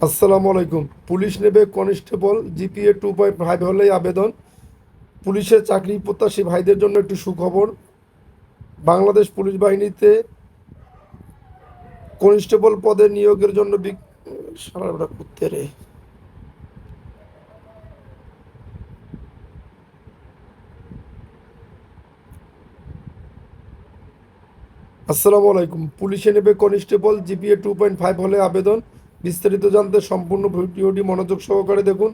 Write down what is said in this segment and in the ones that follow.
আসসালামু আলাইকুম। পুলিশ নেবে কনস্টেবল, জিপিএ 2.5 হলেই আবেদন। পুলিশের চাকরি প্রত্যাশী ভাইদের জন্য একটু সুখবর। বাংলাদেশ পুলিশ বাহিনীতে কনস্টেবল পদে নিয়োগের জন্য শালার বেটা কুত্তে রে। আসসালামু আলাইকুম। পুলিশে নেবে কনস্টেবল, জিপিএ 2.5 হলে আবেদন। বিস্তারিত জানতে সম্পূর্ণ ভিডিওটি মনোযোগ সহকারে দেখুন।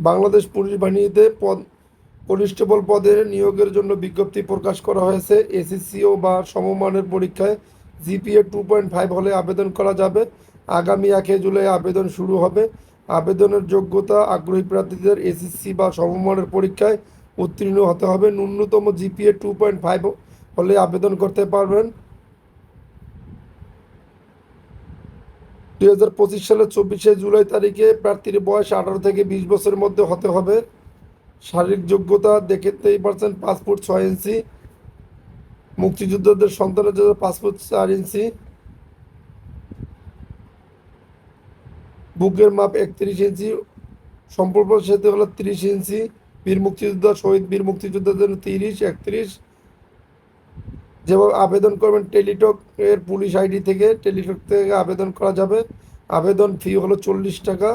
বাংলাদেশ পুলিশ বাহিনীতে কনস্টেবল পদে নিয়োগের জন্য বিজ্ঞপ্তি প্রকাশ করা হয়েছে। এসএসসি ও বা সমমানের পরীক্ষায় জিপিএ 2.5 হলে আবেদন করা যাবে। আগামী 1 জুলাই আবেদন শুরু হবে। আবেদনের যোগ্যতা: আগ্রহী প্রার্থীদের এসএসসি বা সমমানের পরীক্ষায় উত্তীর্ণ হতে হবে। ন্যূনতম জিপিএ 2.5 হলে আবেদন করতে পারবেন। 2025 সালের 24 জুলাই তারিখে প্রার্থীর বয়স 18 থেকে 20 বছরের মধ্যে হতে হবে। শারীরিক যোগ্যতা দেখতেই পারছেন, 5 ফুট 6 ইঞ্চি। মুক্তিযোদ্ধাদের সন্তানের জন্য 5 ফুট 4 ইঞ্চি। বুকের মাপ 31 ইঞ্চি। সম্পূর্ণ সেতু হলো 30 ইঞ্চি। বীর মুক্তিযোদ্ধা, শহীদ বীর মুক্তিযোদ্ধার জন্য 30, 31। যেভাবে আবেদন করবেন, টেলিটক এর পুলিশ আইডি থেকে, টেলিটক থেকে আবেদন করা যাবে। আবেদন ফি হলো 40 টাকা।